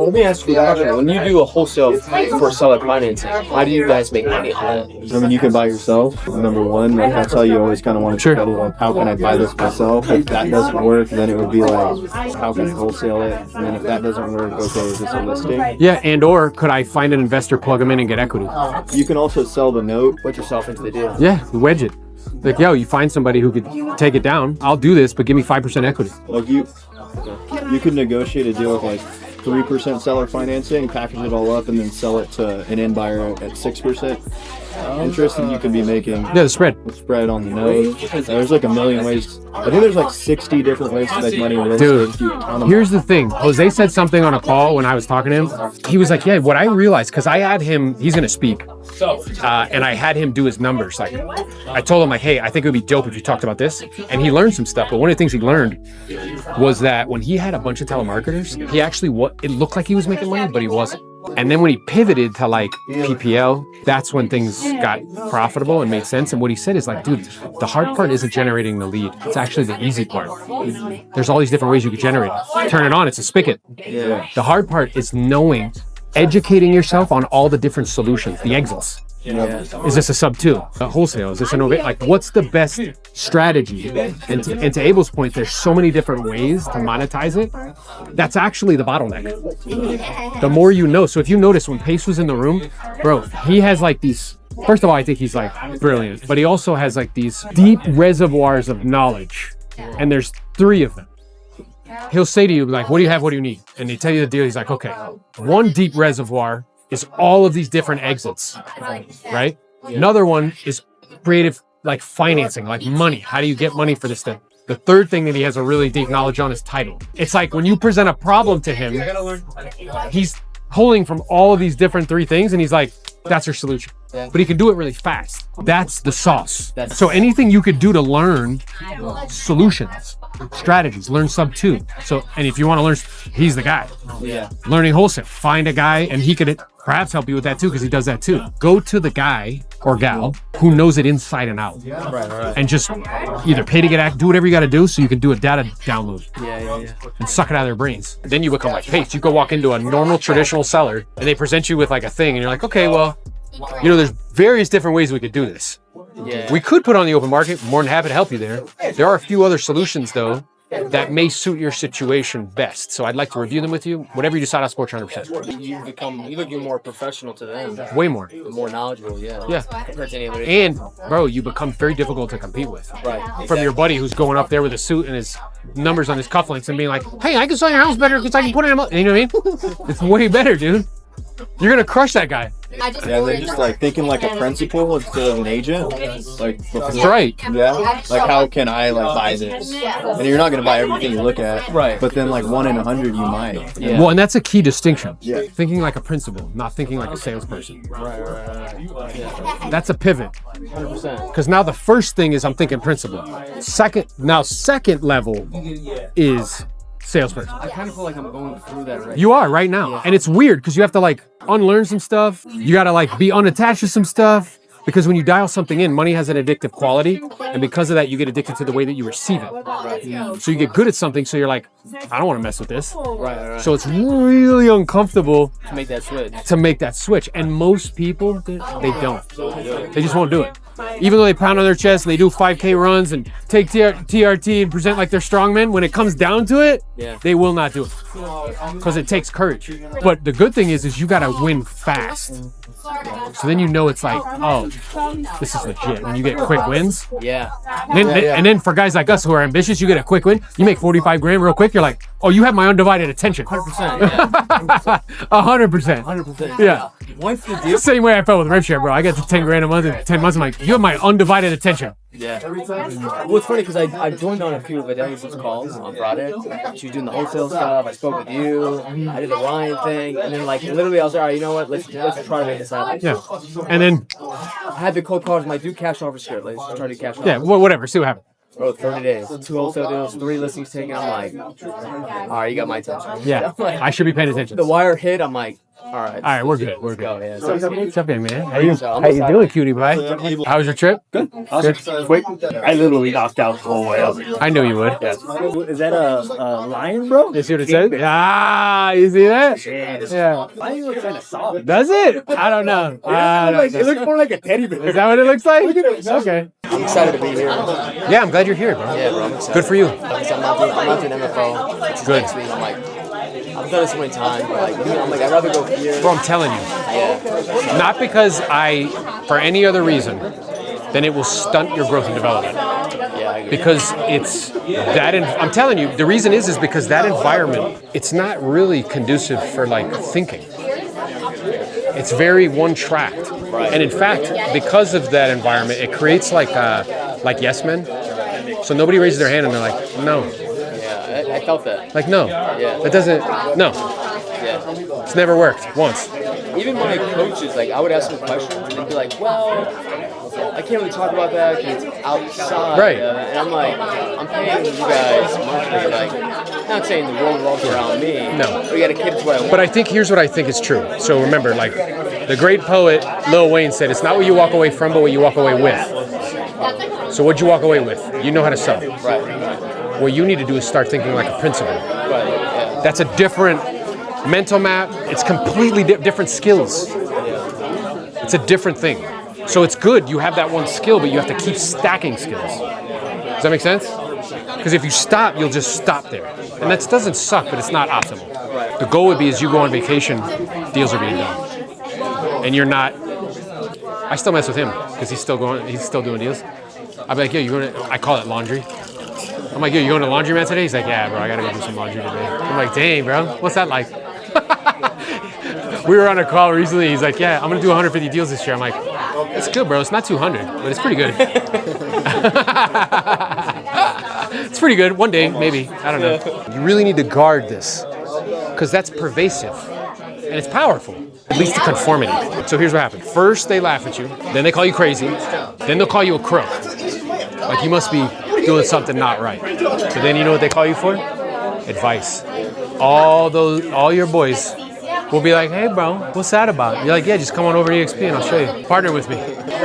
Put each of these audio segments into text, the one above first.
let me ask you a question. When you do a wholesale for seller financing, how do you guys make money on that? I mean, you can buy yourself, number one. Like, that's how you always kind of want to look at it. Like, how can I buy this myself? If that doesn't work, then it would be like, how can I wholesale it? And then if that doesn't work, okay, is this a listing? Yeah, and or could I find an investor, plug them in, and get equity? You can also sell the note. Put yourself into the deal. Yeah, wedge it. Like, yo, you find somebody who could take it down. I'll do this, but give me 5% equity. Like, you could negotiate a deal with like 3% seller financing, package it all up, and then sell it to an end buyer at 6% interest, and you could be making the spread on the note. There's like a million ways. I think there's like 60 different ways to make money in real estate. Dude, here's the thing. Jose said something on a call when I was talking to him. He was like, yeah, what I realized, because I had him, he's going to speak, and I had him do his numbers. Like, I told him, like, hey, I think it would be dope if you talked about this. And he learned some stuff. But one of the things he learned was that when he had a bunch of telemarketers, he actually, it looked like he was making money, but he wasn't. And then when he pivoted to like PPL, that's when things got profitable and made sense. And what he said is like, dude, the hard part isn't generating the lead. It's actually the easy part. There's all these different ways you could generate it. Turn it on, it's a spigot. Yeah. The hard part is educating yourself on all the different solutions, the exits. Yeah. Is this a sub 2? A wholesale? Is this an ovation? Like, what's the best strategy? And to Abel's point, there's so many different ways to monetize it. That's actually the bottleneck. The more you know. So if you notice when Pace was in the room, bro, he has like these, first of all, I think he's like brilliant, but he also has like these deep reservoirs of knowledge. And there's 3 of them. He'll say to you, like, what do you have? What do you need? And they tell you the deal. He's like, okay, one deep reservoir is all of these different exits, right? Another one is creative, like financing, like money. How do you get money for this thing? The third thing that he has a really deep knowledge on is title. It's like when you present a problem to him, he's pulling from all of these different 3 things and he's like, that's your solution. But he can do it really fast. That's the sauce. So anything you could do to learn solutions, strategies, learn sub 2. So, and if you want to learn, he's the guy. Yeah. Learning wholesale, find a guy and he could perhaps help you with that too, because he does that too. Go to the guy or gal who knows it inside and out. Right. And just either pay to get do whatever you got to do so you can do a data download. Yeah. And suck it out of their brains. Then you become like Pace. You go walk into a normal traditional seller and they present you with like a thing and you're like, okay, well, you know, there's various different ways we could do this. Yeah. We could put on the open market, more than happy to help you there. There are a few other solutions though that may suit your situation best. So I'd like to review them with you. Whatever you decide, I'll support you 100%. You look more professional to them. Way more. More knowledgeable, yeah. Compared to any other. And bro, you become very difficult to compete with. Right. From your buddy who's going up there with a suit and his numbers on his cufflinks and being like, hey, I can sell your house better because I can put it in a, you know what I mean? It's way better, dude. You're gonna crush that guy. Yeah, they're just like thinking like a principal instead of an agent. Like, That's right. Yeah. Like, how can I like buy this? And you're not gonna buy everything you look at. Right. But then like 1 in 100 you might. Yeah. Well, and that's a key distinction. Yeah. Thinking like a principal, not thinking like a salesperson. Right. Yeah. That's a pivot. 100%. Because now the first thing is I'm thinking principal. Second level is salesperson. I kind of feel like I'm going through that right You are right now. And it's weird because you have to like unlearn some stuff. You got to like be unattached to some stuff. Because when you dial something in, money has an addictive quality. And because of that, you get addicted to the way that you receive it. Right. So you get good at something. So you're like, I don't want to mess with this. Right. So it's really uncomfortable To make that switch. And most people, they don't. They just won't do it. Even though they pound on their chest and they do 5K runs and take TRT and present like they're strongmen, when it comes down to it, they will not do it. Because it takes courage. But the good thing is you got to win fast. So then you know it's like, oh, this is legit. When you get quick wins. Yeah. And then for guys like us who are ambitious, you get a quick win. You make 45 grand real quick. You're like, oh, you have my undivided attention. 100%. Yeah. 100%. 100%. Yeah. Once the It's deal. the same way I felt with RevShare, bro. I got to 10 grand a month in 10 months. I'm like, you have my undivided attention. Yeah. Well, it's funny because I joined on a few of Adelia's calls on Friday. She was doing the wholesale stuff. I spoke with you. I did the Ryan thing. And then, like, literally, I was like, all right, you know what? Let's try to make this happen. Yeah. And then, I had the cold calls. I'm like, do cash offer scared. Let's try to do cash offer. yeah, whatever. See what happens. Bro, 30 days. 2 wholesale deals, 3 listings taken. I'm like, all right, you got my attention. Yeah. I should be paying attention. The wire hit. I'm like, all All right. All right, we're good. We're Go, good. yeah. So, What's up, man? How I'm you doing, cutie pie? How was your trip? Good. Wait, I literally knocked out the whole way up. I knew you would. Is that a lion, bro? You see what it says? Ah, you see that? Yeah. Why do you look kind of soft? Does it? I don't know. It looks more like a teddy bear. Is that what it looks like? Okay. I'm excited to be here. Yeah, I'm glad you're here, bro. Yeah, bro, I'm excited. Good for you. I'm not doing MFO. It's Good. next week. I'm like, I've done it so many times, but like, I'm like, I'd rather go here. Bro, I'm telling you. Yeah. Not because for any other reason, then it will stunt your growth and development. Yeah, I agree. Because it's that, I'm telling you, the reason is because that environment, it's not really conducive for like thinking. It's very one-tracked. Right. And in fact, because of that environment, it creates like yes men. So nobody raises their hand and they're like, no. Yeah, I felt that. Like, no. Yeah. That doesn't, no. Yeah. It's never worked once. Even my coaches, like, I would ask them questions and they'd be like, well, I can't really talk about that because it's outside. Right. And I'm like, I'm paying you guys monthly. Like, not saying the world revolves around me. No. But you got to keep it to what I want. But I think here's what I think is true. So remember, like the great poet Lil Wayne said, it's not what you walk away from, but what you walk away with. So what'd you walk away with? You know how to sell. Right. What you need to do is start thinking like a principal. Right. Yeah. That's a different mental map. It's completely different skills. It's a different thing. So it's good you have that one skill, but you have to keep stacking skills. Does that make sense? Because if you stop, you'll just stop there. And that doesn't suck, but it's not optimal. Right. The goal would be as you go on vacation, deals are being done. And you're not, I still mess with him because he's still doing deals. I'll be like, yo, you're going to, I call it laundry. I'm like, yo, you going to laundromat today? He's like, yeah, bro, I got to go do some laundry today. I'm like, dang, bro, what's that like? We were on a call recently. He's like, yeah, I'm going to do 150 deals this year. I'm like, it's good, bro. It's not 200, but it's pretty good. It's pretty good. One day, maybe. I don't know. You really need to guard this because that's pervasive and it's powerful. It leads to conformity. So here's what happened. First, they laugh at you. Then they call you crazy. Then they'll call you a crook. Like you must be doing something not right. But then you know what they call you for? Advice. All your boys will be like, hey bro, what's that about? You're like, yeah, just come on over to EXP and I'll show you. Partner with me.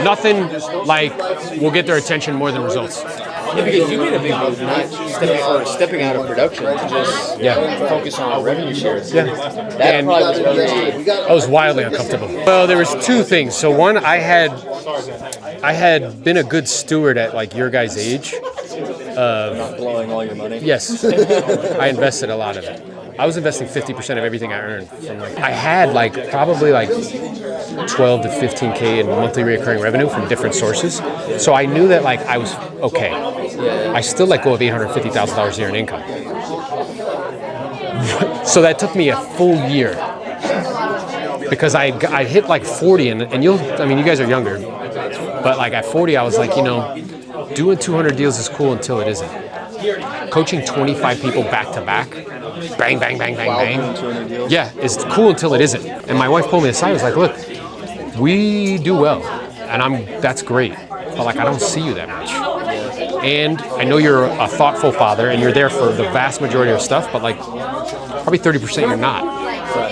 Nothing like will get their attention more than results. Yeah, because you made a big move, not stepping out of production to just focus on revenue shares. Yeah. That probably was very... I was wildly uncomfortable. Well, there was two things. So one, I had been a good steward at like your guys' age. Not blowing all your money. Yes. I invested a lot of it. I was investing 50% of everything I earned. I had like probably like 12 to 15K in monthly recurring revenue from different sources. So I knew that like I was okay. I still let go of $850,000 a year in income. So that took me a full year because I hit like 40 and you guys are younger, but like at 40 I was like, doing 200 deals is cool until it isn't. Coaching 25 people back to back, bang, bang, bang, bang, bang. Yeah, it's cool until it isn't. And my wife pulled me aside, was like, look, we do well, and that's great, but like I don't see you that much. And I know you're a thoughtful father, and you're there for the vast majority of stuff, but like probably 30% you're not.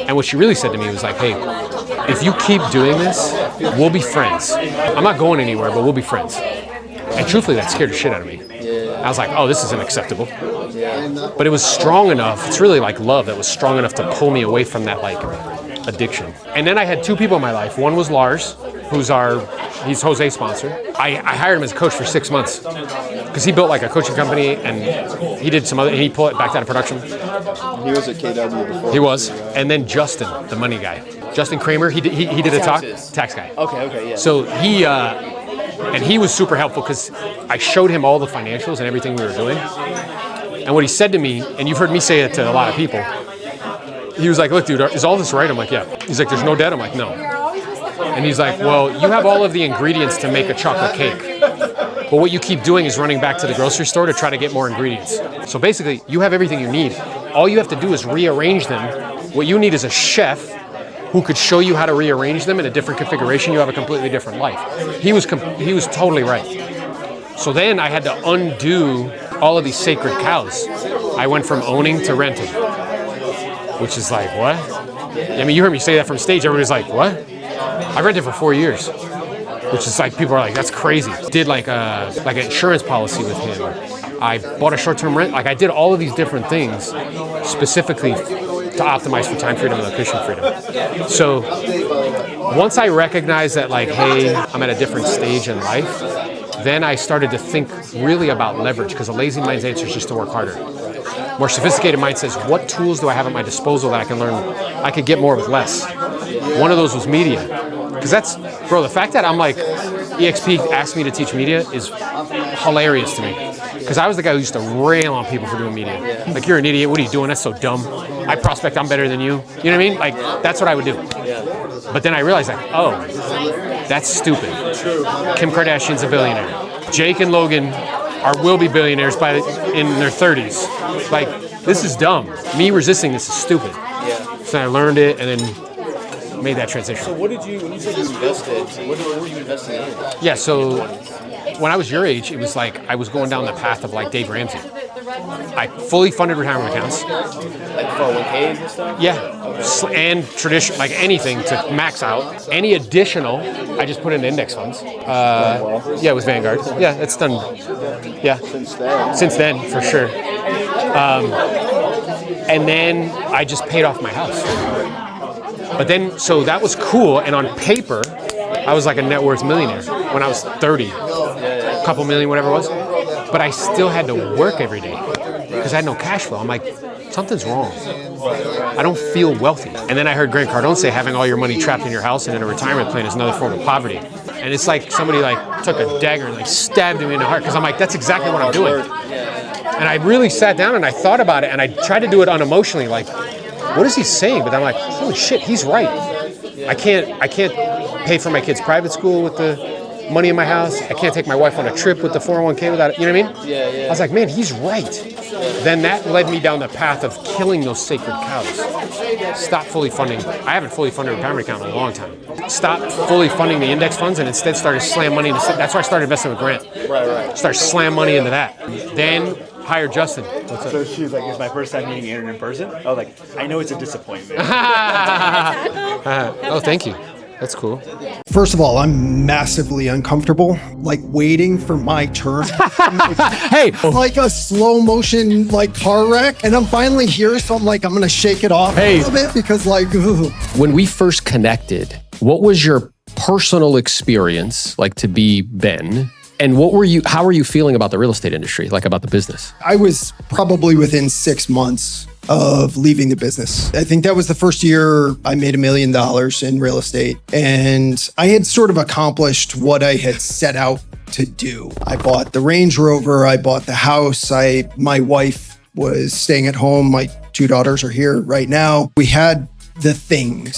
And what she really said to me was like, hey, if you keep doing this, we'll be friends. I'm not going anywhere, but we'll be friends. And truthfully, that scared the shit out of me. I was like, oh, this isn't acceptable. But it was strong enough. It's really like love that was strong enough to pull me away from that like addiction. And then I had two people in my life. One was Lars, he's Jose's sponsor. I hired him as a coach for 6 months because he built like a coaching company and he did some other, and he pulled it back out of production. He was at KW before. He was. And then Justin, the money guy. Justin Kramer, he did a talk. Tax guy. Okay, yeah. So he was super helpful because I showed him all the financials and everything we were doing. And what he said to me, and you've heard me say it to a lot of people, he was like, look, dude, is all this right? I'm like, yeah. He's like, there's no debt? I'm like, no. And he's like, well, you have all of the ingredients to make a chocolate cake. But what you keep doing is running back to the grocery store to try to get more ingredients. So basically, you have everything you need. All you have to do is rearrange them. What you need is a chef who could show you how to rearrange them in a different configuration. You have a completely different life. He was totally right. So then I had to undo all of these sacred cows. I went from owning to renting. which is like, what? I mean, you heard me say that from stage. Everybody's like, what? I rented for 4 years, which is like, people are like, that's crazy. Did like an insurance policy with him. I bought a short-term rent. Like, I did all of these different things specifically to optimize for time freedom and location freedom. So once I recognized that, like, hey, I'm at a different stage in life, then I started to think really about leverage, because a lazy mind's answer is just to work harder. More sophisticated mind says, what tools do I have at my disposal that I can learn? I could get more with less. One of those was media. Because that's, bro, the fact that I'm like, EXP asked me to teach media is hilarious to me. Because I was the guy who used to rail on people for doing media. Like, you're an idiot, what are you doing? That's so dumb. I prospect, I'm better than you. You know what I mean? Like, that's what I would do. But then I realized, like, oh, that's stupid. Kim Kardashian's a billionaire. Jake and Logan will be billionaires in their 30s. Like, this is dumb. Me resisting this is stupid. So I learned it and then made that transition. So what did you, when you said you invested, what were you investing in? Yeah, so when I was your age, it was like I was going down the path of like Dave Ramsey. I fully funded retirement accounts. Like 401ks and stuff? Yeah, and tradition, like anything to max out. Any additional, I just put in index funds. Yeah, with Vanguard. Yeah, it's done. Yeah, since then for sure. And then I just paid off my house. But then, so that was cool. And on paper, I was like a net worth millionaire when I was 30, a couple million, whatever it was. But I still had to work every day because I had no cash flow. I'm like, something's wrong. I don't feel wealthy. And then I heard Grant Cardone say having all your money trapped in your house and in a retirement plan is another form of poverty. And it's like somebody like took a dagger and like stabbed me in the heart, because I'm like, that's exactly what I'm doing. And I really sat down and I thought about it, and I tried to do it unemotionally, like, what is he saying? But I'm like, holy shit, he's right. I can't pay for my kids' private school with the money in my house. I can't take my wife on a trip with the 401k without it. You know what I mean? Yeah. I was like, man, he's right. Then that led me down the path of killing those sacred cows. Stop fully funding. I haven't fully funded a retirement account in a long time. Stop fully funding the index funds and instead started slam money into. That's why I started investing with Grant. Right. Started slam money into that. Then hired Justin. So she was like, it's my first time meeting Aaron in person. I was like, I know it's a disappointment. Oh, thank you. That's cool. First of all, I'm massively uncomfortable, like waiting for my turn. Hey, Like a slow motion, like car wreck. And I'm finally here, so I'm like, I'm gonna shake it off a little bit because like, ugh. When we first connected, what was your personal experience like to be Ben? And how were you feeling about the real estate industry, like about the business? I was probably within 6 months of leaving the business. I think that was the first year I made $1 million in real estate. And I had sort of accomplished what I had set out to do. I bought the Range Rover, I bought the house, my wife was staying at home. My 2 daughters are here right now. We had the things.